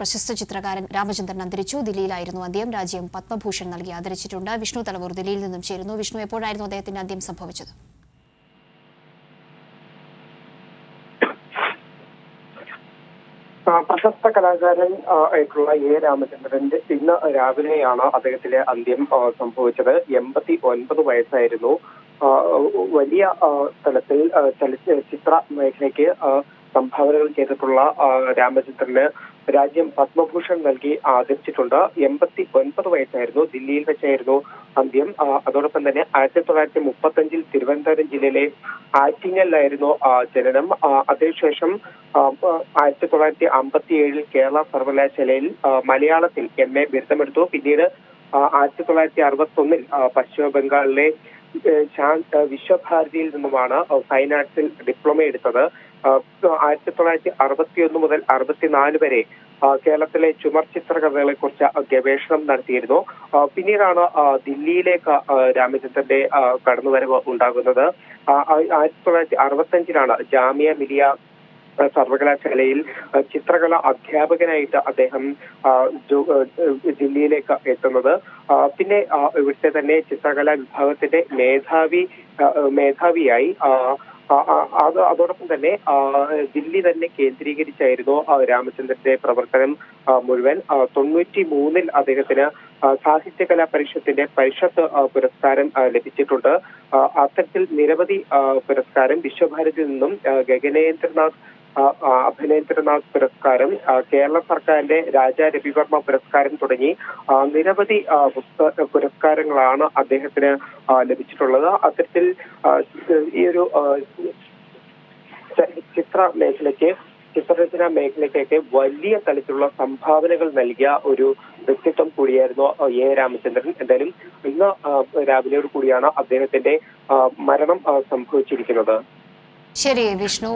പ്രശസ്ത ചിത്രകാരൻ രാമചന്ദ്രൻ അന്തരിച്ചു. ദില്ലിയിലായിരുന്നു അന്ത്യം. രാജ്യം പത്മഭൂഷൺ നൽകി ആദരിച്ചിട്ടുണ്ട്. വിഷ്ണു തലവൂർ ദില്ലിയിൽ നിന്നും ചേരുന്നു. വിഷ്ണു, എപ്പോഴായിരുന്നു അദ്ദേഹത്തിന്റെ അന്ത്യം സംഭവിച്ചത്? പ്രശസ്ത കലാകാരൻ ആയിട്ടുള്ള എ രാമചന്ദ്രന്റെ ഇന്ന് രാവിലെയാണ് അദ്ദേഹത്തിന്റെ അന്ത്യം സംഭവിച്ചത്. 89 വയസ്സായിരുന്നു. വലിയ തലത്തിൽ ചിത്ര മേഖലയ്ക്ക് സംഭാവനകൾ ചെയ്തിട്ടുള്ള രാമചന്ദ്രന് രാജ്യം പത്മഭൂഷൺ നൽകി ആദരിച്ചിട്ടുണ്ട്. 89 വയസ്സായിരുന്നു. ദില്ലിയിൽ വെച്ചായിരുന്നു അന്ത്യം. അതോടൊപ്പം തന്നെ 1935 തിരുവനന്തപുരം ജില്ലയിലെ ആറ്റിങ്ങലിലായിരുന്നു ജനനം. അതിനുശേഷം 1957 കേരള സർവകലാശാലയിൽ മലയാളത്തിൽ MA ബിരുദമെടുത്തു. പിന്നീട് 1961 പശ്ചിമ ബംഗാളിലെ വിശ്വഭാരതിയിൽ നിന്നുമാണ് ഫൈൻ ആർട്സിൽ ഡിപ്ലോമ എടുത്തത്. 1961 മുതൽ 64 വരെ കേരളത്തിലെ ചുമർ ചിത്രകഥകളെ കുറിച്ച് ഗവേഷണം നടത്തിയിരുന്നു. പിന്നീടാണ് ദില്ലിയിലേക്ക് രാമചന്ദ്രന്റെ കടന്നുവരവ് ഉണ്ടാകുന്നത്. 1965 ജാമിയ മിലിയ സർവകലാശാലയിൽ ചിത്രകല അധ്യാപകനായിട്ട് അദ്ദേഹം ദില്ലിയിലേക്ക് എത്തുന്നത്. പിന്നെ ഇവിടുത്തെ തന്നെ ചിത്രകലാ വിഭാഗത്തിന്റെ മേധാവിയായി അതോടൊപ്പം തന്നെ ദില്ലി തന്നെ കേന്ദ്രീകരിച്ചായിരുന്നു രാമചന്ദ്രന്റെ പ്രവർത്തനം മുഴുവൻ. 93 അദ്ദേഹത്തിന് സാഹിത്യകലാ പരിഷത്തിന്റെ പരിഷത്ത് പുരസ്കാരം ലഭിച്ചിട്ടുണ്ട്. അത്തരത്തിൽ നിരവധി പുരസ്കാരം, വിശ്വഭാരതിയിൽ നിന്നും ഗഗനേന്ദ്രനാഥ് അഭിനേന്ദ്രനാഥ് പുരസ്കാരം, കേരള സർക്കാരിന്റെ രാജാ രവിവർമ്മ പുരസ്കാരം തുടങ്ങി നിരവധി പുരസ്കാരങ്ങളാണ് അദ്ദേഹത്തിന് ലഭിച്ചിട്ടുള്ളത്. അത്തരത്തിൽ ഈ ഒരു ചിത്രരചനാ മേഖലയ്ക്കൊക്കെ വലിയ തലത്തിലുള്ള സംഭാവനകൾ നൽകിയ ഒരു വ്യക്തിത്വം കൂടിയായിരുന്നു എ രാമചന്ദ്രൻ. എന്തായാലും ഇന്ന് രാവിലെയോട് കൂടിയാണ് അദ്ദേഹത്തിന്റെ മരണം സംഭവിച്ചിരിക്കുന്നത്. ശരി വിഷ്ണു.